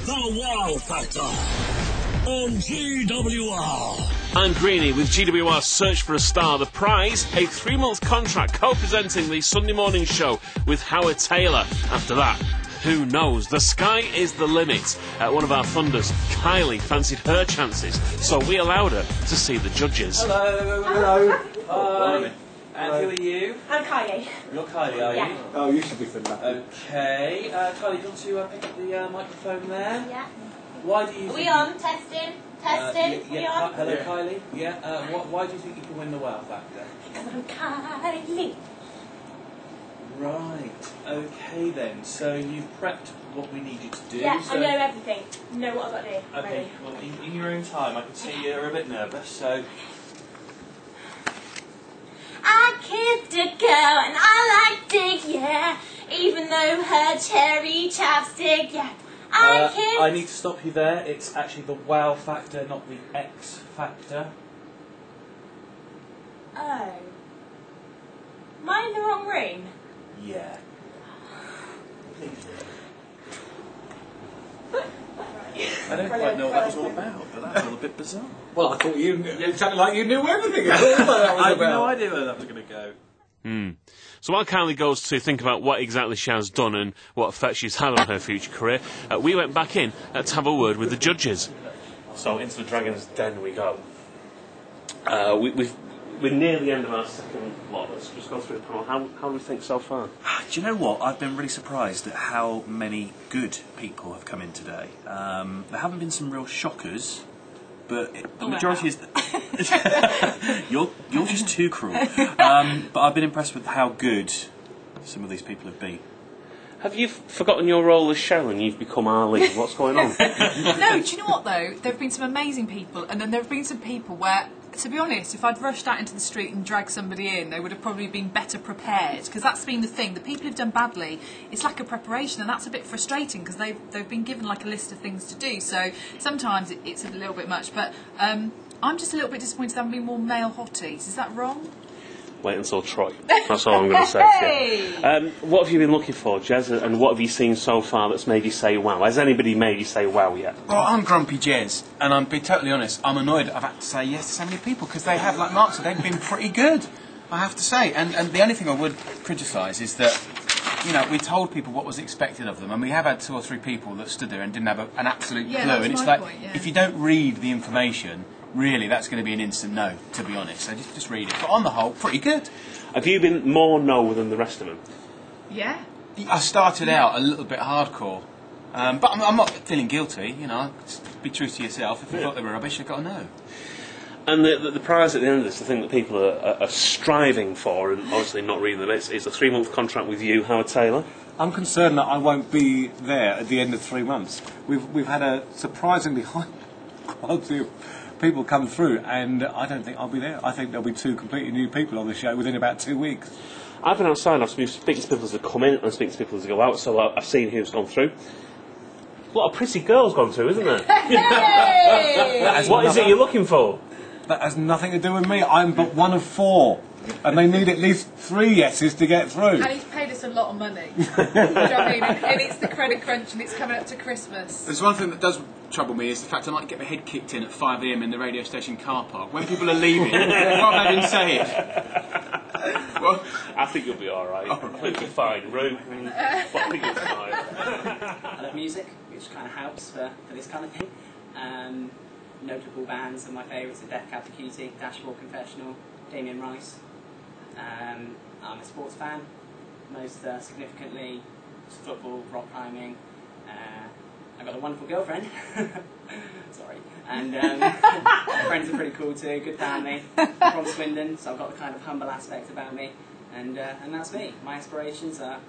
The Wow Factor on GWR. I'm Greenie with GWR Search for a Star. The prize, a 3-month contract co-presenting the Sunday morning show with Howard Taylor. After that, who knows? The sky is the limit. One of our funders, Kylie, fancied her chances, so we allowed her to see the judges. Hello. Hi. And who are you? I'm Kylie. You're Kylie, are you? Oh, you should be for that. Okay. Kylie, do you want to pick up the microphone there? Yeah. Why do you? Are we on? Testing. Testing. Yeah. We on? Hello, yeah. Kylie. Yeah. Why do you think you can win the Wow Factor? Because I'm Kylie. Right. Okay then. So you've prepped what we need you to do. Yeah, so... I know everything. I know what I've got to do. Okay. Ready. Well, in your own time, I can see you're a bit nervous. So. I kissed a girl and I liked it, yeah. Even though her cherry chapstick, yeah. I need to stop you there. It's actually the Wow Factor, not the X Factor. Oh. Am I in the wrong room? Yeah. I don't quite know what that was all about, but that's a little bit bizarre. Well, I thought it sounded like you knew everything. I thought that was I had no idea where that was going to go. So while Kylie goes to think about what exactly she has done and what effect she's had on her future career, we went back in to have a word with the judges. So into the Dragon's Den we go. We're near the end of our second lot. Let's just go through the panel. How do we think so far? Do you know what? I've been really surprised at how many good people have come in today. There haven't been some real shockers, but the majority is... You're just too cruel. But I've been impressed with how good some of these people have been. Have you forgotten your role as Sharon? You've become Ali. What's going on? No, do you know what though? There have been some amazing people, and then there have been some people where, to be honest, if I'd rushed out into the street and dragged somebody in, they would have probably been better prepared, because that's been the thing. The people who've done badly, it's lack of preparation, and that's a bit frustrating because they've been given like a list of things to do. So sometimes it's a little bit much, but I'm just a little bit disappointed there haven't been more male hotties. Is that wrong? Wait until Troy. That's all I'm going to say. Hey! What have you been looking for, Jez, and what have you seen so far that's made you say wow? Has anybody made you say wow yet? Well, I'm Grumpy Jez, and I'm be totally honest, I'm annoyed I've had to say yes to so many people, because they have, like Mark said, they've been pretty good, I have to say. And the only thing I would criticise is that, you know, we told people what was expected of them, and we have had 2 or 3 people that stood there and didn't have an absolute clue. That was And it's my like, point, yeah. if you don't read the information, really, that's going to be an instant no, to be honest. So just read it. But on the whole, pretty good. Have you been more no than the rest of them? Yeah. I started out a little bit hardcore, but I'm not feeling guilty, you know. Just be true to yourself. If you thought they were rubbish, you've got to know. And the prize at the end of this, the thing that people are striving for, and obviously not reading the bits, is a 3-month contract with you, Howard Taylor. I'm concerned that I won't be there at the end of 3 months. We've had a surprisingly high quality of people come through, and I don't think I'll be there. I think there'll be 2 completely new people on the show within about 2 weeks. I've been outside, I've been speaking to people as they come in and speaking to people as they go out, so I've seen who's gone through. A lot of pretty girls gone through, isn't there? Hey! What is it you're looking for? That has nothing to do with me. I'm but one of 4, and they need at least 3 yeses to get through. And he's paid us a lot of money. Do you know what I mean? And it's the credit crunch, and it's coming up to Christmas. There's one thing that does trouble me is the fact I might get my head kicked in at 5 a.m. in the radio station car park when people are leaving. I can't let him say it. Well, I think you'll be alright. It's a fine room. I think it's fine. I love music, which kind of helps for this kind of thing. Notable bands of my favourites are Death Cab for Cutie, Dashboard Confessional, Damien Rice. I'm a sports fan, most significantly football, rock climbing. I've got a wonderful girlfriend, sorry, and my friends are pretty cool too, good family. I'm from Swindon, so I've got the kind of humble aspect about me, and that's me. My aspirations are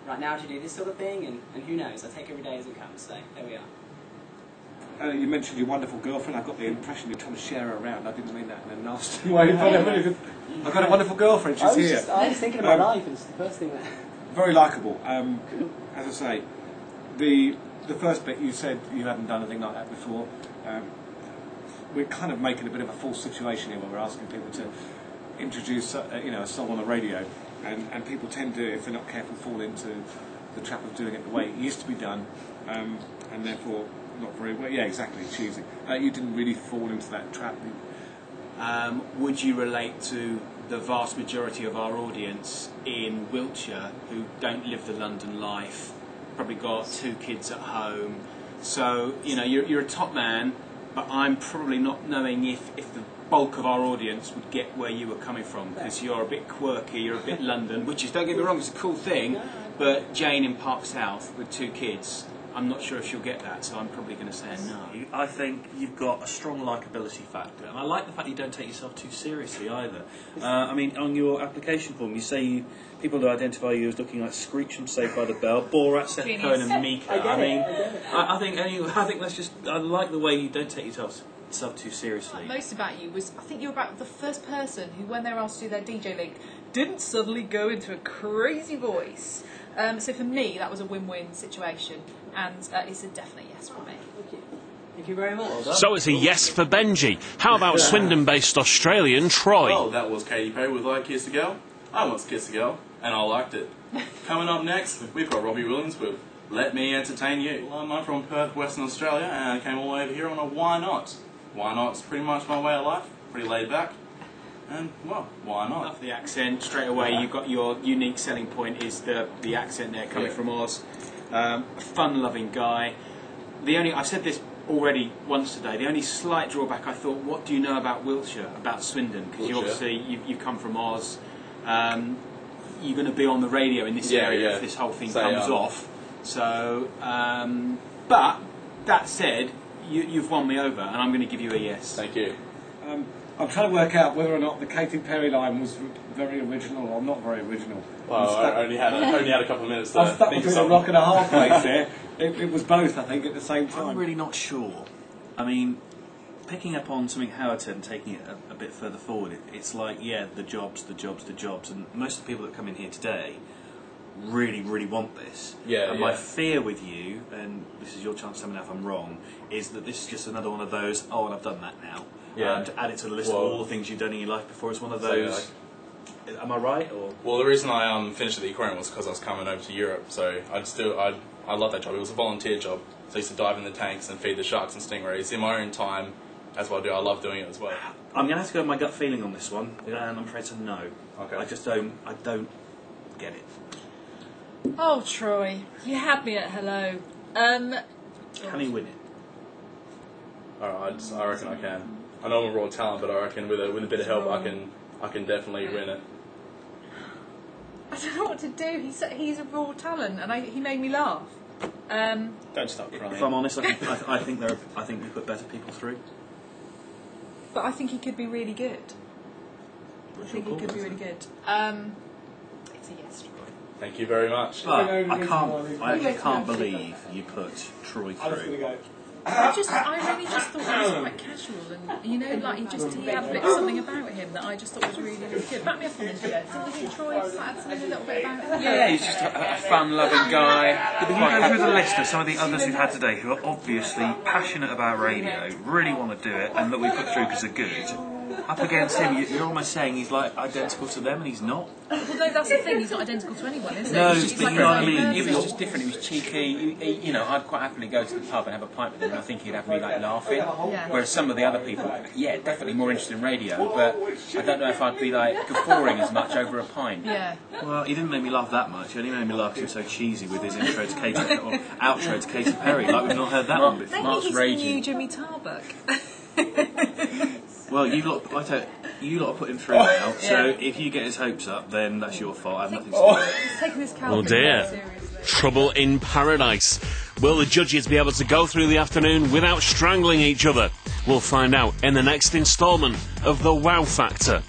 right now to do this sort of thing, and who knows, I take every day as it comes, so there we are. You mentioned your wonderful girlfriend. I got the impression you're trying to share her around. I didn't mean that in a nasty way. I've got a wonderful girlfriend. She's here. I was thinking about life, and it's the first thing that... Very likeable. As I say, the first bit you said you hadn't done anything like that before. We're kind of making a bit of a false situation here where we're asking people to introduce a song on the radio, and people tend to, if they're not careful, fall into the trap of doing it the way it used to be done, and therefore not very well. Yeah, exactly, cheesy. You didn't really fall into that trap. Would you relate to the vast majority of our audience in Wiltshire who don't live the London life, probably got 2 kids at home, so you're a top man, but I'm probably not knowing if the bulk of our audience would get where you were coming from, because you're a bit quirky, you're a bit London, which is, don't get me wrong, it's a cool thing, but Jane in Park South with 2 kids, I'm not sure if she'll get that, so I'm probably going to say no. I think you've got a strong likability factor, and I like the fact you don't take yourself too seriously either. I mean, on your application form, you say people to identify you as looking like Screech from Saved by the Bell, Borat, Seth Cohen, and Mika. I think that's just. I like the way you don't take yourself too seriously. Most about you was, I think you're about the first person who, when they were asked to do their DJ link, didn't suddenly go into a crazy voice. So for me, that was a win-win situation, and it's a definite yes for me. Thank you very much. So it's a yes for Benji. How about Swindon-based Australian Troy? Well, that was Katy Perry with Like Kiss a Girl. I once kissed a girl, and I liked it. Coming up next, we've got Robbie Williams with Let Me Entertain You. Well, I'm from Perth, Western Australia, and I came all the way over here on a why not. Why not's pretty much my way of life, pretty laid back. And, well, why not? Love the accent straight away. You've got your unique selling point is the accent there coming from Oz. A fun-loving guy. I've said this already once today. The only slight drawback, I thought, what do you know about Wiltshire, about Swindon? Because you obviously you come from Oz. You're going to be on the radio in this area if this whole thing comes off. So, but that said, you've won me over, and I'm going to give you a yes. Thank you. I'm trying to work out whether or not the Katy Perry line was very original or not very original. Well, I only had a couple of minutes to I was stuck think of between a something. rock and a hard place there. It was both, I think, at the same time. I'm really not sure. I mean, picking up on something Howard said and taking it a bit further forward, it's like, the jobs, and most of the people that come in here today really, really want this. And my fear with you, and this is your chance to tell me now if I'm wrong, is that this is just another one of those, and I've done that now. To add it to the list of all the things you've done in your life before, it's one of those. Am I right? Or Well, the reason I finished at the aquarium was because I was coming over to Europe, so I love that job. It was a volunteer job, so I used to dive in the tanks and feed the sharks and stingrays in my own time. That's what I do. I love doing it as well. I'm going to have to go with my gut feeling on this one, and I'm afraid to no. Okay. I don't get it. Oh, Troy, you had me at hello. Can he win it? Alright, I reckon I can. I know I'm a raw talent, but I reckon with a bit of help, I can definitely win it. I don't know what to do. He's a raw talent, and he made me laugh. Don't stop crying. If I'm honest, I think we put better people through. But I think he could be really good. I think he could be really good. It's a yes, Troy. Thank you very much. But I actually can't believe you put Troy through. I really just thought he was quite casual, and he had something about him that I just thought was really, really good. Back me up on this, yeah. Didn't you think Troy had something a little bit about him? Yeah, he's just a fun-loving guy. But you go through the list of some of the others we've had today who are obviously passionate about radio, really want to do it, and that we put through because they're good. Up against him, you're almost saying he's like identical to them, and he's not. Well, no, that's the thing. He's not identical to anyone, is he? No, he's just but like you know what I a mean. He was just different. He was cheeky. I'd quite happily go to the pub and have a pint with him, and I think he'd have me laughing. Yeah. Whereas some of the other people, definitely more interested in radio, but I don't know if I'd be guffawing as much over a pint. Yeah. Well, he didn't make me laugh that much. He only made me laugh because he was so cheesy with his intro to Katy or outro to Katy Perry. Like we've not heard that one before. Maybe he's the new Jimmy Tarbuck. Well, you lot have put him through now. So if you get his hopes up, then that's your fault. I have nothing to do with it. He's taking this Oh dear. Trouble in paradise. Will the judges be able to go through the afternoon without strangling each other? We'll find out in the next instalment of The Wow Factor.